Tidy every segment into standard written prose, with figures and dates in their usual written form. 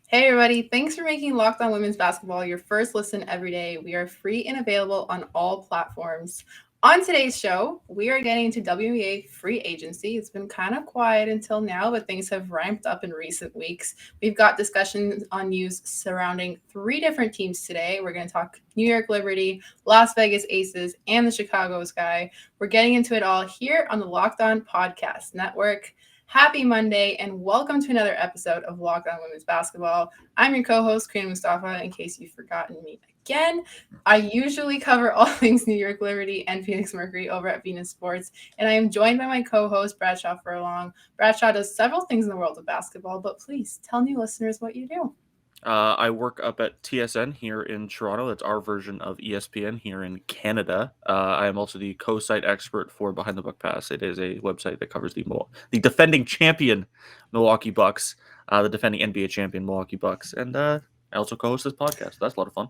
Hey everybody, thanks for making Locked On Women's Basketball your first listen every day. We are free and available on all platforms. On today's show, we are getting into WNBA free agency. It's been kind of quiet until now, but things have ramped up in recent weeks. We've got discussions on news surrounding 3 different teams today. We're going to talk New York Liberty, Las Vegas Aces, and the Chicago Sky. We're getting into it all here on the Locked On Podcast Network. Happy Monday, and welcome to another episode of Locked On Women's Basketball. I'm your co-host, Kraken Mustafa, in case you've forgotten me again. I usually cover all things New York Liberty and Phoenix Mercury over at Venus Sports, and I am joined by my co-host, Bradshaw Furlong. Bradshaw does several things in the world of basketball, but please tell new listeners what you do. I work up at TSN here in Toronto. That's our version of ESPN here in Canada. I am also the co-site expert for Behind the Buck Pass. It is a website that covers the defending champion Milwaukee Bucks, the defending NBA champion Milwaukee Bucks, and I also co-host this podcast. So that's a lot of fun.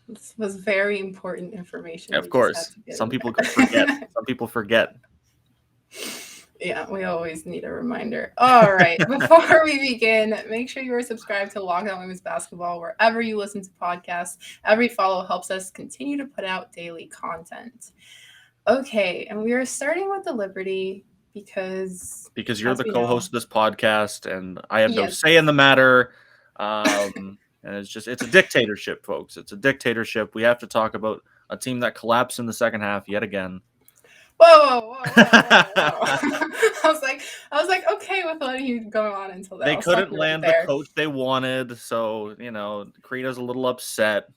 This was very important information. Yeah, of course, some people forget. Some people forget. Yeah, we always need a reminder. All right, before we begin, make sure you are subscribed to Locked On Women's Basketball wherever you listen to podcasts. Every follow helps us continue to put out daily content. Okay, and we are starting with the Liberty because you're the co-host of this podcast, and I have no say in the matter. And it's a dictatorship, folks. It's a dictatorship. We have to talk about a team that collapsed in the second half yet again. Whoa. I was like, okay with letting you go on until that. They couldn't land the coach they wanted, so Karina's a little upset.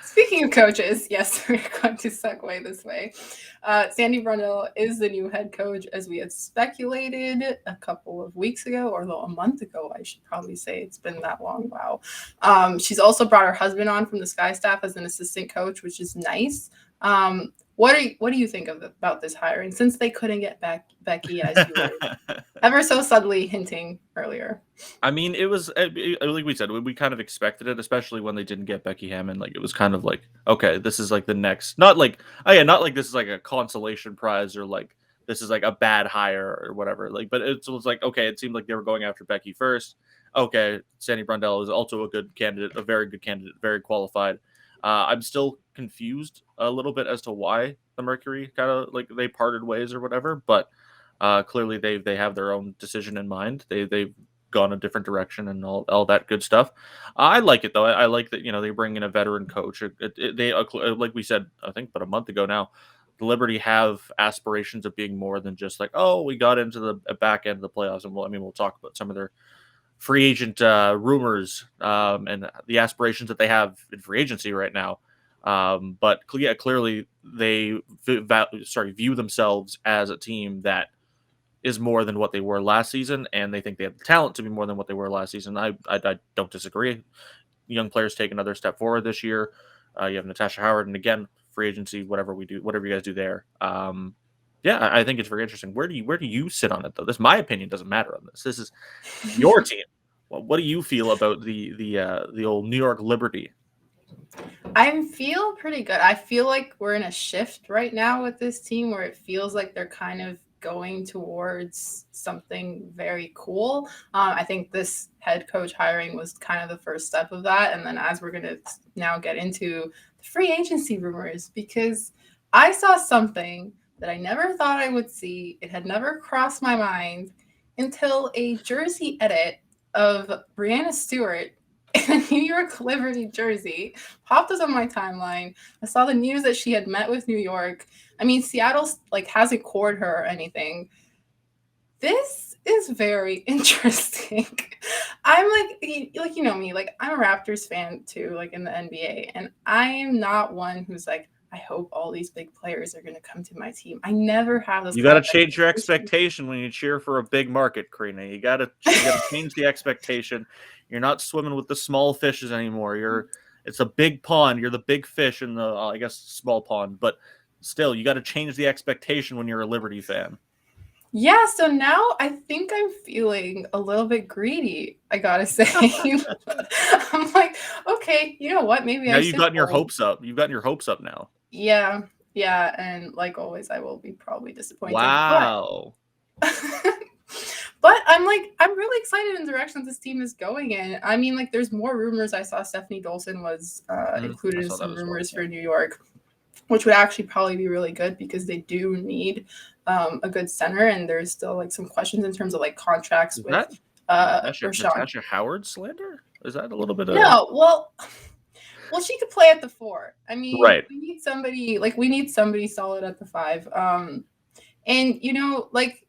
Speaking of coaches, yes, we're going to segue this way. Sandy Brundle is the new head coach, as we had speculated a couple of weeks ago, or a month ago, I should probably say. It's been that long. Wow. She's also brought her husband on from the Sky staff as an assistant coach, which is nice. What do you think about this hiring, since they couldn't get back Becky, as you were ever so subtly hinting earlier? I mean, it was like we said, we kind of expected it, especially when they didn't get Becky Hammond. Like, it was kind of like, okay, this is like the next, not like this is like a consolation prize, or like this is like a bad hire or whatever. Like, but it was like, okay, it seemed like they were going after Becky first. Okay, Sandy Brundle is also a good candidate, a very good candidate, very qualified. I'm still confused a little bit as to why the Mercury kind of like they parted ways or whatever, but clearly they have their own decision in mind. They've gone a different direction and all that good stuff. I like it though. I like that they bring in a veteran coach. They like we said, I think, but a month ago now, the Liberty have aspirations of being more than just like, oh, we got into the back end of the playoffs, and we'll talk about some of their free agent rumors and the aspirations that they have in free agency right now. But clearly they view themselves as a team that is more than what they were last season, and they think they have the talent to be more than what they were last season. I don't disagree. Young players take another step forward this year. You have Natasha Howard, and again, free agency, whatever you guys do there. Yeah, I think it's very interesting. Where do you sit on it though? My opinion doesn't matter on this. This is your team. What do you feel about the old New York Liberty? I feel pretty good. I feel like we're in a shift right now with this team where it feels like they're kind of going towards something very cool. I think this head coach hiring was kind of the first step of that. And then as we're going to now get into the free agency rumors, because I saw something that I never thought I would see. It had never crossed my mind until a jersey edit of Brianna Stewart in a New York Liberty jersey popped up on my timeline. I saw the news that she had met with New York. I mean, Seattle hasn't cored her or anything. This is very interesting. I'm like you know me, like I'm a Raptors fan too, like in the NBA, and I am not one who's like, I hope all these big players are going to come to my team. I never have this. You got to change your expectation when you cheer for a big market, Karina. You got to change the expectation. You're not swimming with the small fishes anymore. It's a big pond. You're the big fish in the, I guess, small pond. But still, you got to change the expectation when you're a Liberty fan. Yeah, so now I think I'm feeling a little bit greedy, I gotta say. I'm like, okay, you know what? Maybe now you've gotten your hopes up. You've gotten your hopes up now. Yeah, and like always, I will be probably disappointed. Wow. But I'm really excited in the direction this team is going in. I mean, like, there's more rumors. I saw Stephanie Dolson was included I in saw that some as well, rumors yeah. for New York, which would actually probably be really good because they do need a good center, and there's still like some questions in terms of like contracts Is with that Rashawn. Natasha Howard slander? Is that a little bit of No, well, she could play at the 4. I mean, right? we need somebody solid at the 5. And like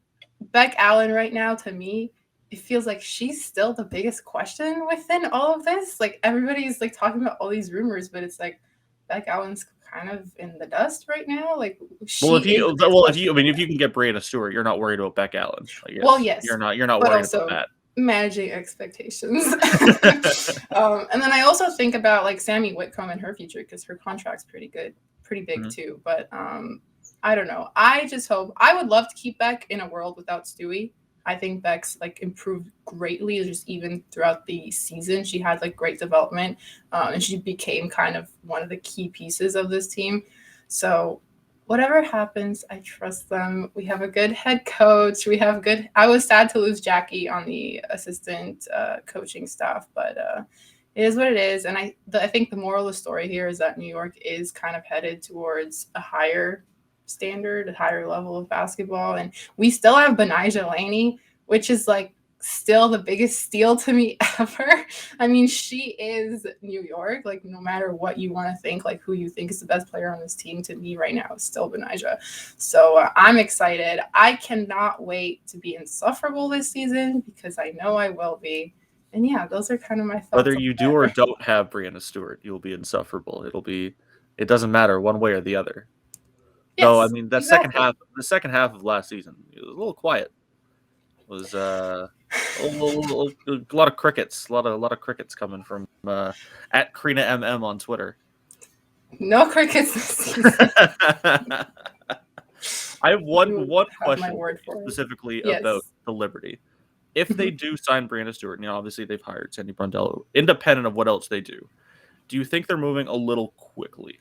Beck Allen right now, to me, it feels like she's still the biggest question within all of this. Like, everybody's like talking about all these rumors, but it's like Beck Allen's kind of in the dust right now. Like, If she is the biggest question. if you can get Brianna Stewart, you're not worried about Beck Allen. I guess. Well, yes, you're not but worried about also that. managing expectations. And then I also think about like Sammy Whitcomb and her future because her contract's pretty big too. But I don't know. I just hope. I would love to keep Beck in a world without Stewie. I think Beck's like improved greatly, just even throughout the season. She had like great development, and she became kind of one of the key pieces of this team. So whatever happens, I trust them. We have a good head coach. I was sad to lose Jackie on the assistant coaching staff, but it is what it is. And I think the moral of the story here is that New York is kind of headed towards a higher standard, a higher level of basketball. And we still have Benijah Laney, which is like still the biggest steal to me ever. I mean, she is New York. Like, no matter what you want to think, like who you think is the best player on this team, to me right now is still Benijah. So I'm excited. I cannot wait to be insufferable this season because I know I will be. And yeah, those are kind of my thoughts. Whether you do or don't have Brianna Stewart, you'll be insufferable. It doesn't matter one way or the other. Yes, no, I mean the exactly. second half of last season, it was a little quiet. It was a lot of crickets, a lot of crickets coming from at Karina MM on Twitter. No crickets this season. I have one question specifically about the Liberty. If they do sign Brianna Stewart, and obviously they've hired Sandy Brundello, independent of what else they do you think they're moving a little quickly?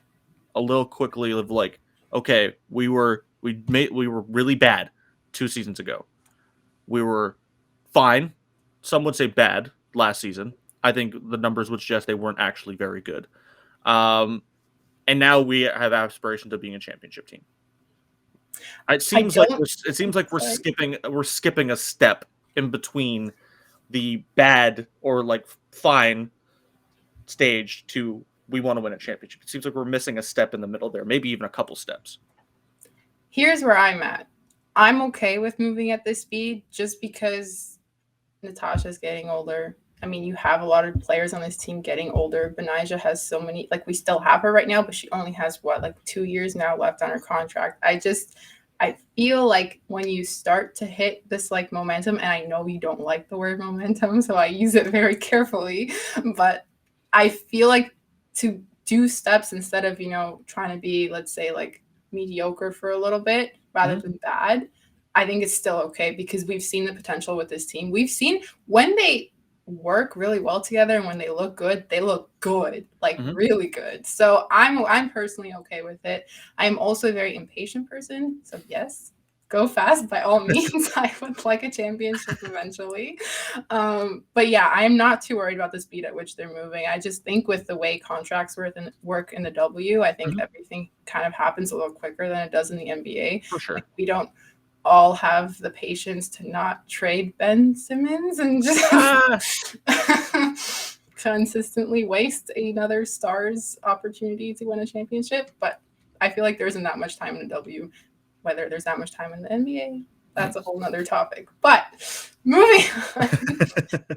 Of like, okay, we were really bad 2 seasons ago. We were fine. Some would say bad last season. I think the numbers would suggest they weren't actually very good. And now we have aspirations of being a championship team. It seems like we're skipping a step in between the bad or like fine stage to we want to win a championship. It seems like we're missing a step in the middle there, maybe even a couple steps. Here's where I'm at. I'm okay with moving at this speed just because Natasha's getting older. I mean, you have a lot of players on this team getting older. Benijah has so many, like, we still have her right now, but she only has 2 years now left on her contract. I feel like when you start to hit this like momentum, and I know you don't like the word momentum, so I use it very carefully, but I feel like to do steps instead of, trying to be, let's say, like mediocre for a little bit rather than bad, I think it's still okay because we've seen the potential with this team. We've seen when they work really well together and when they look good, like really good. So I'm personally okay with it. I'm also a very impatient person. So yes, go fast by all means. I would like a championship eventually. But yeah, I'm not too worried about the speed at which they're moving. I just think with the way contracts work in the W, I think everything kind of happens a little quicker than it does in the NBA. For sure. Like, we don't all have the patience to not trade Ben Simmons and just consistently waste another star's opportunity to win a championship. But I feel like there isn't that much time in the W. Whether there's that much time in the NBA, that's a whole nother topic. But moving on,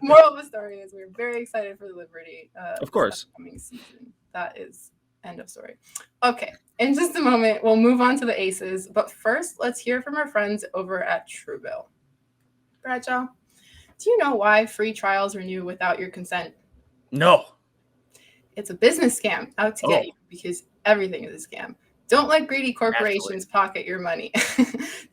moral of the story is we're very excited for the Liberty. Of course. Upcoming season. That is end of story. Okay, in just a moment, we'll move on to the Aces. But first, let's hear from our friends over at Truebill. Bradshaw, do you know why free trials renew without your consent? No. It's a business scam out to get you because everything is a scam. Don't let greedy corporations pocket your money.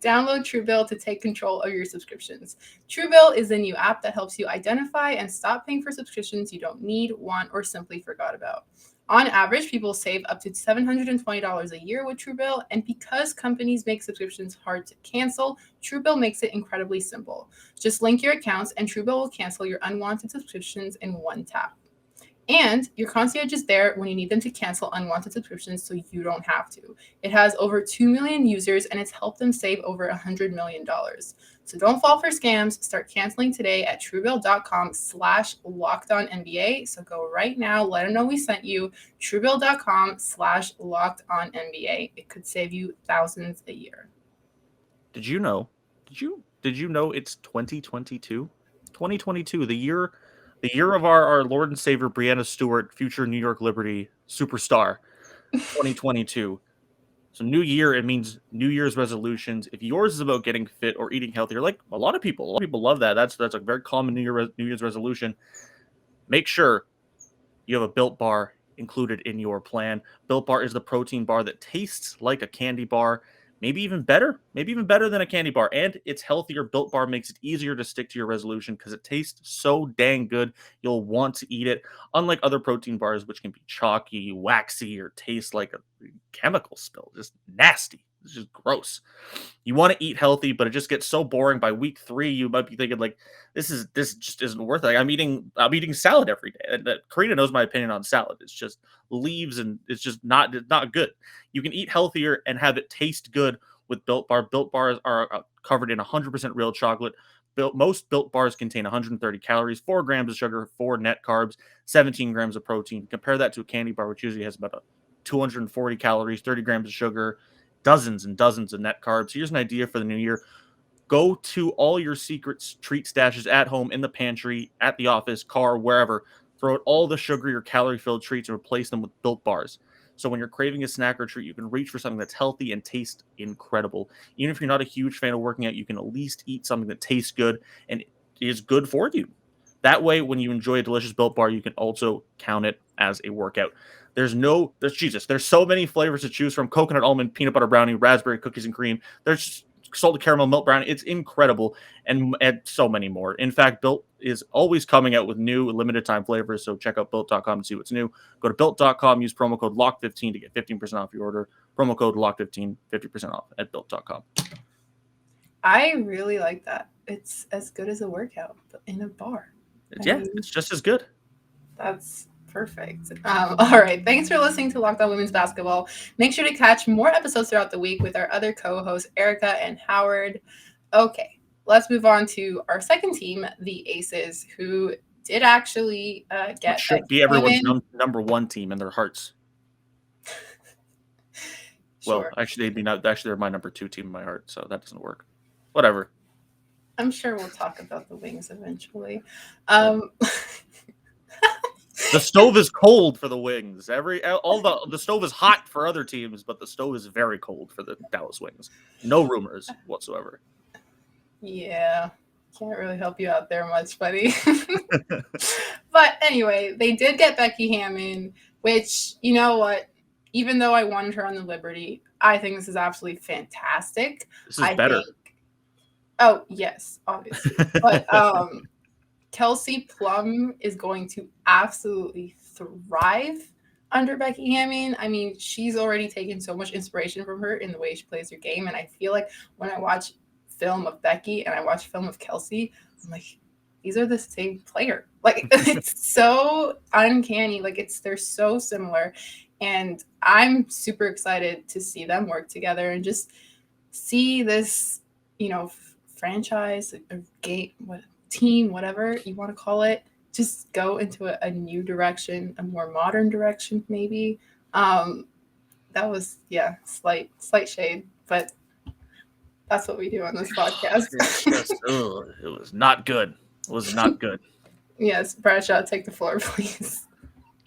Download Truebill to take control of your subscriptions. Truebill is a new app that helps you identify and stop paying for subscriptions you don't need, want, or simply forgot about. On average, people save up to $720 a year with Truebill, and because companies make subscriptions hard to cancel, Truebill makes it incredibly simple. Just link your accounts, and Truebill will cancel your unwanted subscriptions in one tap. And your concierge is there when you need them to cancel unwanted subscriptions so you don't have to. It has over 2 million users, and it's helped them save over $100 million. So don't fall for scams. Start canceling today at truebill.com/lockedonnba. So go right now. Let them know we sent you. Truebill.com/lockedonnba. It could save you thousands a year. Did you know? Did you know it's 2022? 2022, the year of our Lord and Savior Breanna Stewart, future New York Liberty superstar. 2022. So new year, it means New Year's resolutions. If yours is about getting fit or eating healthier, like a lot of people love that. That's a very common New Year's resolution. Make sure you have a Built Bar included in your plan. Built Bar is the protein bar that tastes like a candy bar, maybe even better than a candy bar, and it's healthier. Built Bar makes it easier to stick to your resolution because it tastes so dang good. You'll want to eat it, unlike other protein bars, which can be chalky, waxy, or taste like a chemical spill. Just nasty. It's just gross. You want to eat healthy, but it just gets so boring. By week 3, you might be thinking like, this just isn't worth it. Like, I'm eating salad every day. And Karina knows my opinion on salad. It's just leaves, and it's just not good. You can eat healthier and have it taste good with Built Bar. Built Bars are covered in 100% real chocolate. Most Built Bars contain 130 calories, 4 grams of sugar, 4 net carbs, 17 grams of protein. Compare that to a candy bar, which usually has about 240 calories, 30 grams of sugar, dozens and dozens of net carbs. Here's an idea for the new year. Go to all your secret treat stashes at home, in the pantry, at the office, car, wherever. Throw out all the sugary or calorie-filled treats and replace them with Built Bars. So when you're craving a snack or treat, you can reach for something that's healthy and tastes incredible. Even if you're not a huge fan of working out, you can at least eat something that tastes good and is good for you. That way, when you enjoy a delicious Built Bar, you can also count it as a workout. There's so many flavors to choose from: coconut, almond, peanut butter brownie, raspberry, cookies and cream. There's salted caramel, milk brownie. It's incredible, and so many more. In fact, Built is always coming out with new limited time flavors, so check out Built.com to see what's new. Go to Built.com, use promo code LOCK15 to get 15% off your order. Promo code LOCK15, 50% off at Built.com. I really like that. It's as good as a workout, but in a bar. It's just as good. That's perfect. All right. Thanks for listening to Locked On Women's Basketball. Make sure to catch more episodes throughout the week with our other co-hosts, Erica and Howard. Okay, let's move on to our second team, the Aces, who did actually get. Which should be everyone's number one team in their hearts. Sure. Well, actually, they're my number 2 team in my heart, so that doesn't work. Whatever. I'm sure we'll talk about the Wings eventually. The stove is cold for the Wings. The stove is hot for other teams, but the stove is very cold for the Dallas Wings. No rumors whatsoever. Yeah, can't really help you out there much, buddy. But anyway, they did get Becky Hammon, which, you know what? Even though I wanted her on the Liberty, I think this is absolutely fantastic. This is better. Oh, yes, obviously. But Kelsey Plum is going to absolutely thrive under Becky Hammon. I mean, she's already taken so much inspiration from her in the way she plays her game. And I feel like when I watch film of Becky and I watch film of Kelsey, I'm like, these are the same player. Like, it's so uncanny. Like, they're so similar. And I'm super excited to see them work together and just see this, franchise, a game, team, whatever you want to call it, just go into a new direction, a more modern direction, maybe. That was, slight shade, but that's what we do on this podcast. It was not good. It was not good. Yes, Bradshaw, take the floor, please.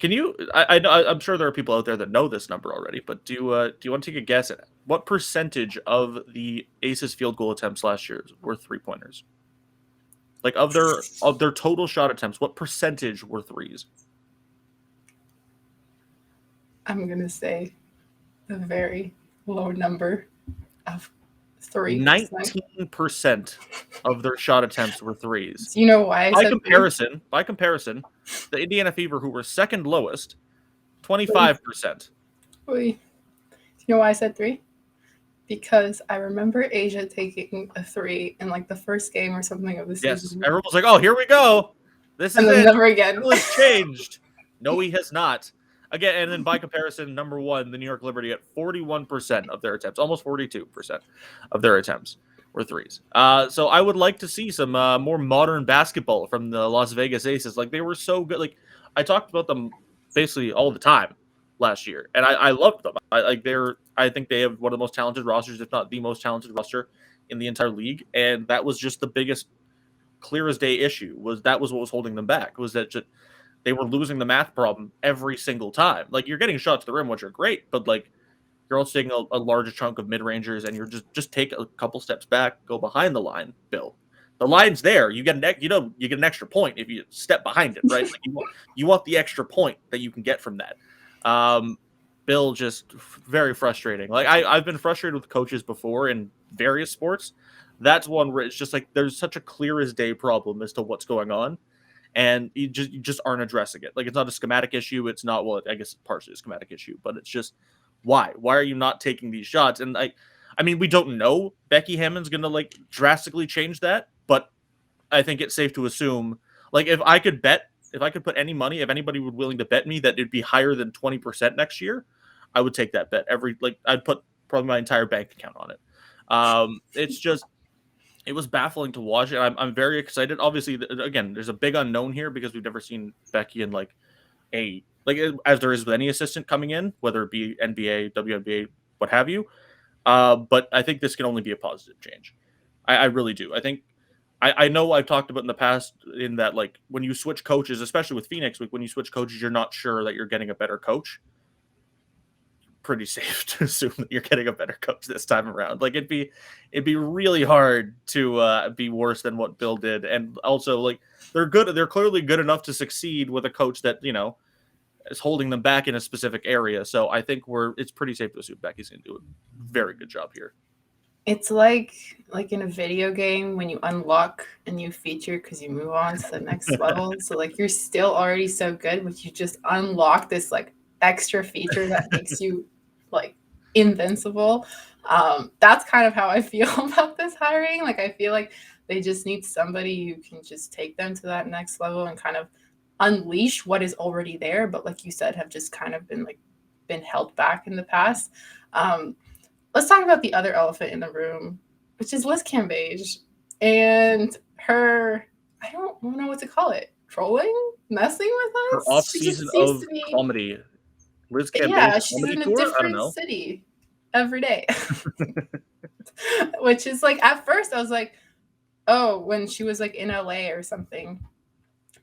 Can you? I'm sure there are people out there that know this number already, but do you want to take a guess at what percentage of the Aces field goal attempts last year were 3-pointers? Like of their total shot attempts, what percentage were threes? I'm gonna say a very low number of 3. 19% of their shot attempts were threes. Do you know why? By comparison, the Indiana Fever, who were second lowest, 25%. Wait. Do you know why I said 3? Because I remember Asia taking a 3 in like the first game or something of the Yes, season. everyone was like, "Oh, here we go. This is And then it. never again. It was changed." No, he has not. Again, and then by comparison, number 1, the New York Liberty at 41% of their attempts, almost 42% of their attempts were threes. So I would like to see some more modern basketball from the Las Vegas Aces. Like, they were so good. Like, I talked about them basically all the time last year, and I loved them. I think they have one of the most talented rosters, if not the most talented roster in the entire league, and that was just the biggest, clear as day issue. Was what was holding them back, was that just, they were losing the math problem every single time. Like, you're getting shots to the rim, which are great, but like, you're also taking a larger chunk of mid rangers, and you're just take a couple steps back, go behind the line. Bill, the line's there. You get you get an extra point if you step behind it, right? Like, you want the extra point that you can get from that. Bill, just very frustrating. Like, I've been frustrated with coaches before in various sports. That's one where it's just like there's such a clear as day problem as to what's going on, and you just aren't addressing it. Like, it's not a schematic issue. It's not, well, I guess it's partially a schematic issue, but it's just why are you not taking these shots? And I mean, we don't know Becky Hammon's gonna like drastically change that, but I think it's safe to assume, like, if I could put any money, if anybody would willing to bet me that it'd be higher than 20% next year, I would take that bet. I'd put probably my entire bank account on it. It's just, it was baffling to watch, and I'm very excited. Obviously, again, there's a big unknown here because we've never seen Becky in like as there is with any assistant coming in, whether it be NBA, WNBA, what have you. But I think this can only be a positive change. I really do. I think I know I've talked about in the past in that, like, when you switch coaches, especially with Phoenix, when you switch coaches, you're not sure that you're getting a better coach. Pretty safe to assume that you're getting a better coach this time around. Like, it'd be really hard to be worse than what Bill did. And also, like, they're clearly good enough to succeed with a coach that, is holding them back in a specific area. So I think it's pretty safe to assume Becky's going to do a very good job here. It's like in a video game when you unlock a new feature because you move on to the next level. So like, you're still already so good, but you just unlock this like extra feature that makes you like invincible. That's kind of how I feel about this hiring. Like, I feel like they just need somebody who can just take them to that next level and kind of unleash what is already there, but like you said, have just kind of been held back in the past. Let's talk about the other elephant in the room, which is Liz Cambage and her, I don't know what to call it, trolling, messing with us. Her off season of comedy. Liz Cambage, yeah, she's comedy in a tour? different city every day. Which is like, at first I was like, oh, when she was like in LA or something.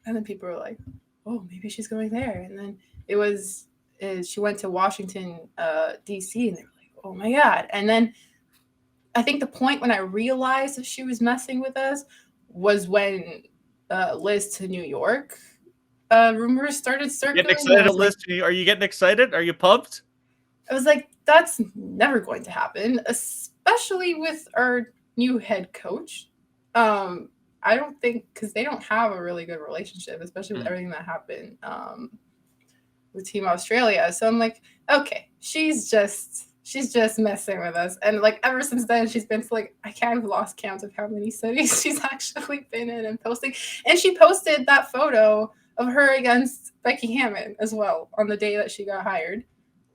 And then people were like, oh, maybe she's going there. And then she went to Washington, D.C. And they were like, oh my God. And then I think the point when I realized that she was messing with us was when Liz to New York rumors started circling. Getting excited, Liz? Are you getting excited? Are you pumped? I was like, that's never going to happen, especially with our new head coach. I don't think, because they don't have a really good relationship, especially with everything that happened with Team Australia. So I'm like, okay, she's just messing with us. And like, ever since then, she's been to like, I kind of lost count of how many cities she's actually been in and posting. And she posted that photo of her against Becky Hammon as well on the day that she got hired,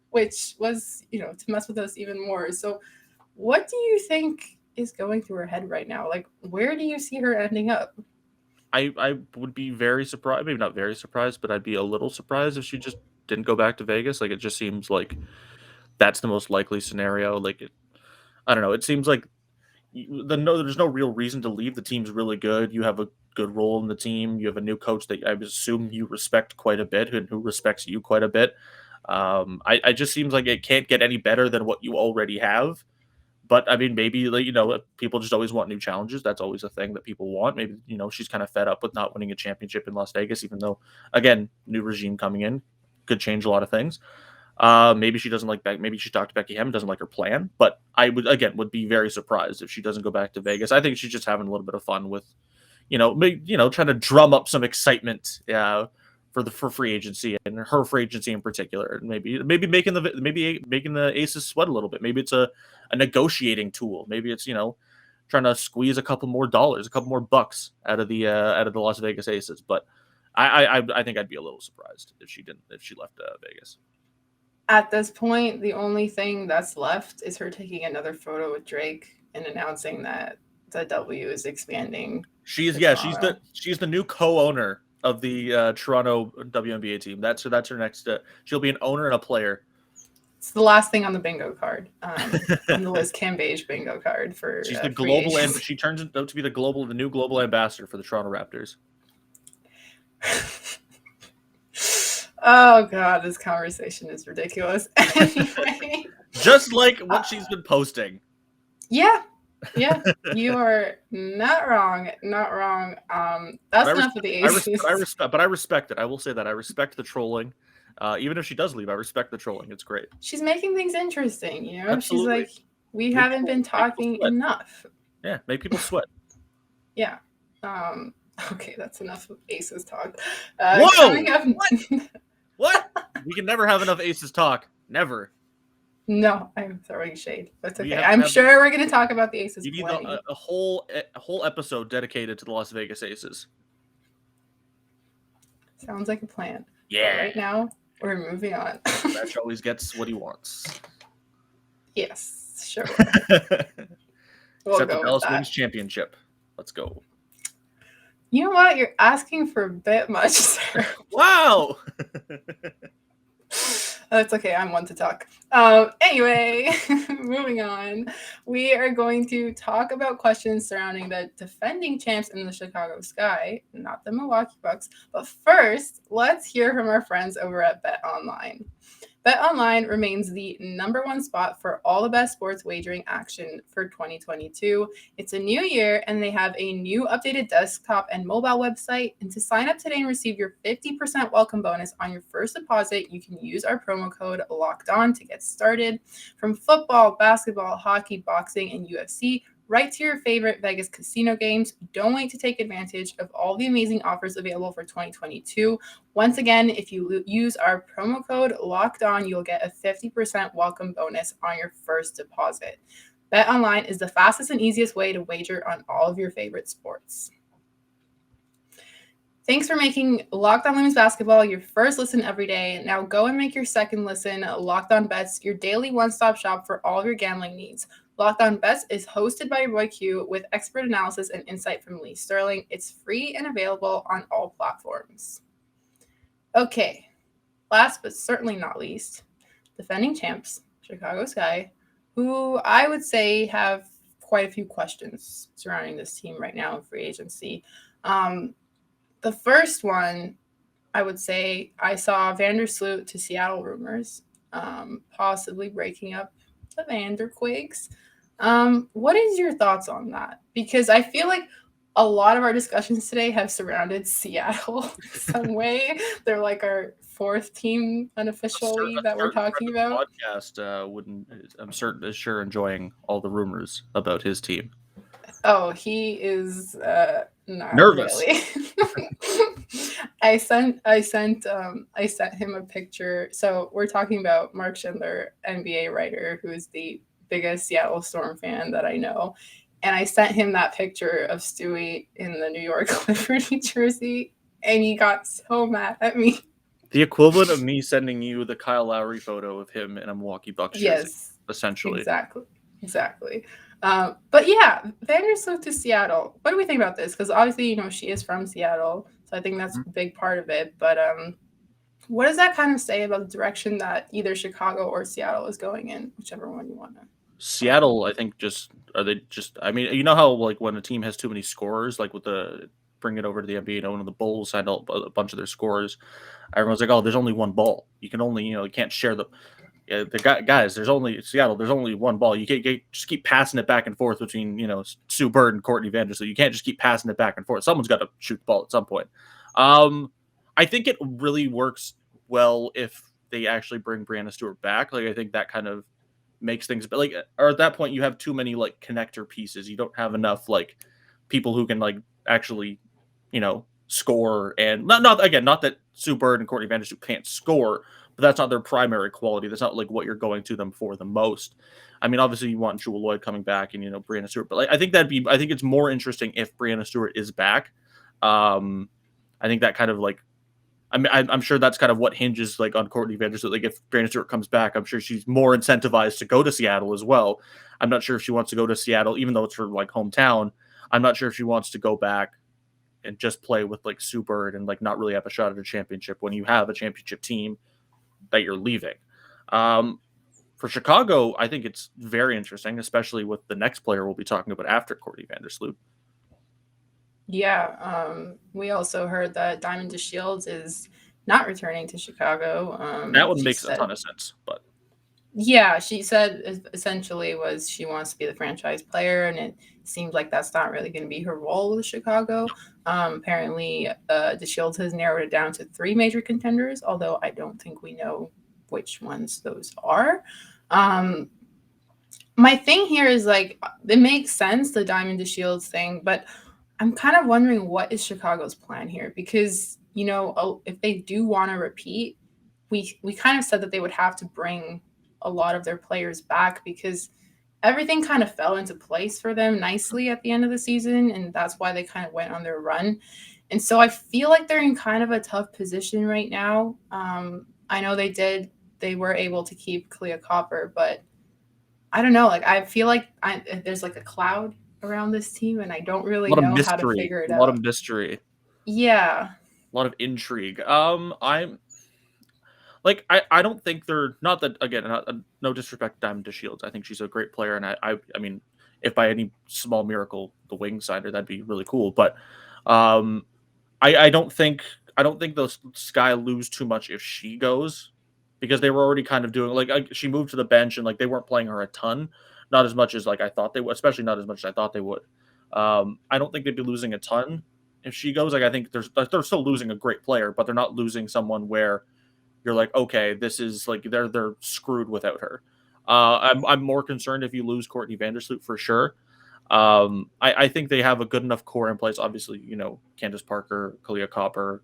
which was, to mess with us even more. So what do you think is going through her head right now? Like, where do you see her ending up? I would be very surprised, maybe not very surprised, but I'd be a little surprised if she just didn't go back to Vegas. Like, it just seems like that's the most likely scenario. Like, I don't know. It seems like there's no real reason to leave. The team's really good. You have a good role in the team. You have a new coach that I assume you respect quite a bit, and who respects you quite a bit. I just seems like it can't get any better than what you already have. But I mean, maybe, like, people just always want new challenges. That's always a thing that people want. Maybe, she's kind of fed up with not winning a championship in Las Vegas, even though, again, new regime coming in could change a lot of things. Maybe she doesn't like maybe she talked to Becky Hammon, doesn't like her plan. But I would be very surprised if she doesn't go back to Vegas. I think she's just having a little bit of fun with, trying to drum up some excitement for for free agency and her free agency in particular. Maybe making the Aces sweat a little bit. Maybe it's a negotiating tool. Maybe it's trying to squeeze a couple more dollars, a couple more bucks out of the Las Vegas Aces. But I think I'd be a little surprised if she left Vegas. At this point, the only thing that's left is her taking another photo with Drake and announcing that the W is expanding. She's the new co-owner of the Toronto WNBA team. That's her next. She'll be an owner and a player. It's the last thing on the bingo card, on the Liz Cambage bingo card for. She's the global, and she turns out to be the new global ambassador for the Toronto Raptors. Oh God, this conversation is ridiculous. Anyway. Just like what she's been posting. Yeah, you are not wrong. That's enough of the Aces. But I respect it. I will say that I respect the trolling. Even if she does leave, I respect the trolling. It's great. She's making things interesting, Absolutely. She's like, we haven't been talking enough. Yeah, make people sweat. Yeah. Okay, that's enough of Aces talk. Whoa! What? We can never have enough Aces talk. Never. No, I'm throwing shade. That's okay. I'm sure we're going to talk about the Aces. You need a whole episode dedicated to the Las Vegas Aces. Sounds like a plan. Yeah. But right now, we're moving on. Batch always gets what he wants. Yes, sure. We'll Except the Dallas Wings championship. Let's go. You know what? You're asking for a bit much, sir. Wow. That's okay. I'm one to talk. Anyway, moving on. We are going to talk about questions surrounding the defending champs in the Chicago Sky, not the Milwaukee Bucks. But first, let's hear from our friends over at BetOnline. BetOnline remains the #1 spot for all the best sports wagering action for 2022. It's a new year, and they have a new updated desktop and mobile website. And to sign up today and receive your 50% welcome bonus on your first deposit, you can use our promo code LOCKEDON to get started. From football, basketball, hockey, boxing, and UFC, right to your favorite Vegas casino games. Don't wait to take advantage of all the amazing offers available for 2022. Once again, if you use our promo code LOCKEDON, you'll get a 50% welcome bonus on your first deposit. BetOnline is the fastest and easiest way to wager on all of your favorite sports. Thanks for making Locked On Women's Basketball your first listen every day. Now go and make your second listen Locked On Bets, your daily one-stop shop for all of your gambling needs. Locked On Bets is hosted by your boy Q with expert analysis and insight from Lee Sterling. It's free and available on all platforms. Okay, last but certainly not least, defending champs, Chicago Sky, who I would say have quite a few questions surrounding this team right now in free agency. The first one, I would say, I saw Vandersloot to Seattle rumors, possibly breaking up the Vanderquigs. What is your thoughts on that? Because I feel like a lot of our discussions today have surrounded Seattle some way. They're like our fourth team unofficially that we're talking about. Podcast I'm sure enjoying all the rumors about his team. Oh, he is not nervous. Really. I sent him a picture. So we're talking about Mark Schindler, NBA writer, who is the biggest Seattle Storm fan that I know. And I sent him that picture of Stewie in the New York Liberty jersey, and he got so mad at me. The equivalent of me sending you the Kyle Lowry photo of him in a Milwaukee Bucks jersey, yes, essentially. Exactly. But yeah, Vandersloot to Seattle. What do we think about this? Because obviously, she is from Seattle, so I think that's a big part of it. But what does that kind of say about the direction that either Chicago or Seattle is going in, whichever one you want to? Seattle, I think, I mean, you know how like when a team has too many scorers, like with the bring it over to the NBA, when the Bulls signed a bunch of their scorers, everyone's like, oh, there's only one ball. You can only, you can't share the guys. There's only Seattle. There's only one ball. You can't just keep passing it back and forth between Sue Bird and Courtney Vandersloot. You can't just keep passing it back and forth. Someone's got to shoot the ball at some point. I think it really works well if they actually bring Brianna Stewart back. Like I think that kind of makes things, but or at that point you have too many like connector pieces. You don't have enough like people who can like actually score, and not that Sue Bird and Courtney Vandersloot can't score, but that's not their primary quality. That's not like what you're going to them for the most. I mean, obviously you want Jewel Lloyd coming back and Brianna Stewart, but like I think it's more interesting if Brianna Stewart is back. I think that kind of like I'm sure that's kind of what hinges like on Courtney Vandersloot. Like if Brianna Stewart comes back, I'm sure she's more incentivized to go to Seattle as well. I'm not sure if she wants to go to Seattle, even though it's her like hometown. I'm not sure if she wants to go back and just play with like Sue Bird and like not really have a shot at a championship when you have a championship team that you're leaving. For Chicago, I think it's very interesting, especially with the next player we'll be talking about after Courtney Vandersloot. Yeah, we also heard that Diamond DeShields is not returning to Chicago. That one makes a ton of sense, but yeah, she said essentially was she wants to be the franchise player, and it seems like that's not really going to be her role with Chicago. Apparently, DeShields has narrowed it down to 3 major contenders, although I don't think we know which ones those are. My thing here is like it makes sense, the Diamond DeShields thing, but I'm kind of wondering what is Chicago's plan here, because if they do want to repeat, we kind of said that they would have to bring a lot of their players back, because everything kind of fell into place for them nicely at the end of the season, and that's why they kind of went on their run. And so I feel like they're in kind of a tough position right now. I know they were able to keep Kalia Copper, but I don't know. Like I feel like there's like a cloud around this team, and I don't really know how to figure it out. A lot of mystery. Yeah. A lot of intrigue. I'm like I don't think they're not that again. No disrespect to Diamond DeShields. I think she's a great player, and I mean, if by any small miracle the Wings signed her, that'd be really cool. But I don't think the Sky lose too much if she goes, because they were already kind of doing like she moved to the bench and like they weren't playing her a ton, not as much as like I thought they would, especially not as much as I thought they would. I don't think they'd be losing a ton if she goes. Like I think they're still losing a great player, but they're not losing someone where you're like, okay, this is like they're screwed without her. I'm more concerned if you lose Courtney Vandersloot for sure. I think they have a good enough core in place. Obviously, Candace Parker, Kalia Copper,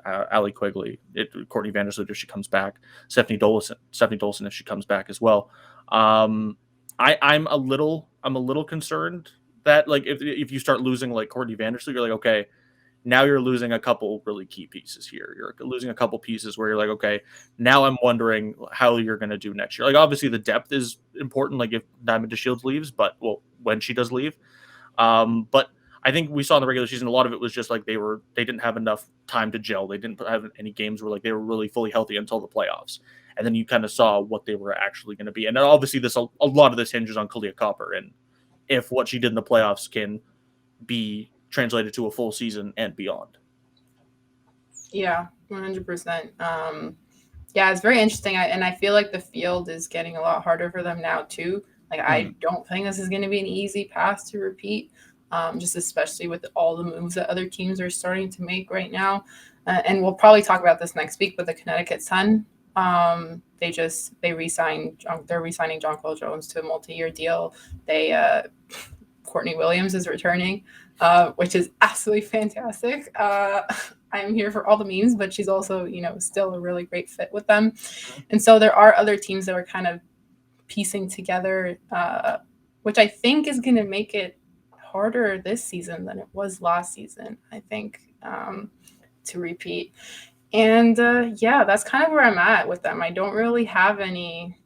Allie Quigley, Courtney Vandersloot if she comes back, Stephanie Dolson if she comes back as well. I'm a little concerned that like if you start losing like Courtney Vandersloot, you're like, okay, now you're losing a couple really key pieces here. You're losing a couple pieces where you're like, okay, now I'm wondering how you're going to do next year. Like obviously the depth is important. Like if Diamond DeShields leaves, but when she does leave, but I think we saw in the regular season, a lot of it was just like they didn't have enough time to gel. They didn't have any games where like they were really fully healthy until the playoffs. And then you kind of saw what they were actually going to be. And then obviously a lot of this hinges on Kalia Copper and if what she did in the playoffs can be translated to a full season and beyond. Yeah, 100%. Yeah, it's very interesting. And I feel like the field is getting a lot harder for them now too. Like I don't think this is going to be an easy path to repeat. Just especially with all the moves that other teams are starting to make right now. And we'll probably talk about this next week, but the Connecticut Sun, they're re-signing Jonquil Jones to a multi-year deal. Courtney Williams is returning, which is absolutely fantastic. I'm here for all the memes, but she's also, still a really great fit with them. And so there are other teams that are kind of piecing together, which I think is going to make it harder this season than it was last season, I think, to repeat. And that's kind of where I'm at with them. I don't really have any,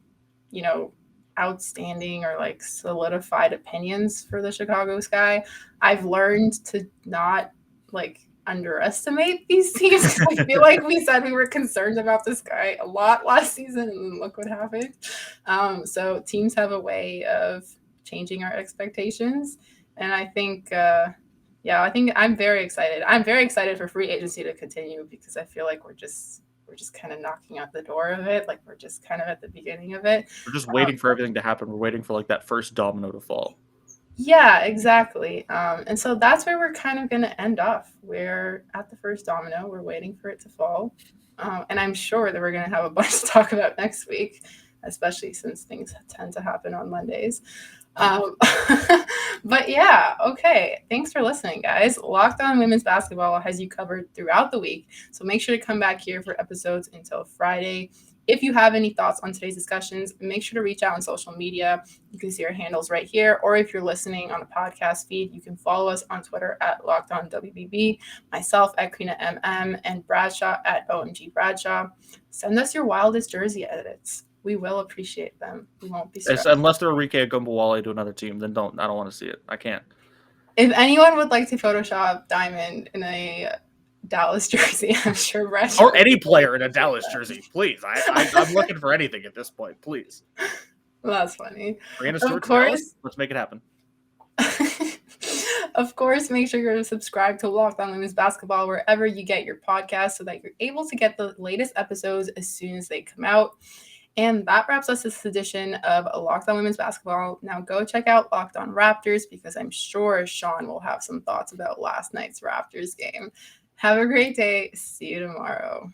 outstanding or like solidified opinions for the Chicago Sky. I've learned to not like underestimate these teams. I feel like we said we were concerned about this guy a lot last season, and look what happened. So teams have a way of changing our expectations, and I think I'm very excited. I'm very excited for free agency to continue, because I feel like we're just kind of knocking at the door of it. Like we're just kind of at the beginning of it. We're just waiting for everything to happen. We're waiting for like that first domino to fall. Yeah, exactly. And so that's where we're kind of going to end off. We're at the first domino. We're waiting for it to fall. And I'm sure that we're going to have a bunch to talk about next week, especially since things tend to happen on Mondays. But yeah, okay. Thanks for listening, guys. Locked On Women's Basketball has you covered throughout the week. So make sure to come back here for episodes until Friday. If you have any thoughts on today's discussions, make sure to reach out on social media. You can see our handles right here. Or if you're listening on a podcast feed, you can follow us on Twitter at LockedOnWBB, myself at KrinaMM, and Bradshaw at OMG Bradshaw. Send us your wildest jersey edits. We will appreciate them. We won't be stressed. Unless they're Rike Gumbawale to another team, then I don't want to see it. I can't. If anyone would like to Photoshop Diamond in a Dallas jersey, I'm sure Bradshaw or any player in a Dallas jersey, please. I'm looking for anything at this point, please. Well, that's funny. Of course, let's make it happen. Of course, make sure you're subscribed to Locked On Women's Basketball wherever you get your podcast so that you're able to get the latest episodes as soon as they come out. And that wraps us this edition of Locked On Women's Basketball. Now go check out Locked On Raptors because I'm sure Sean will have some thoughts about last night's Raptors game. Have a great day. See you tomorrow.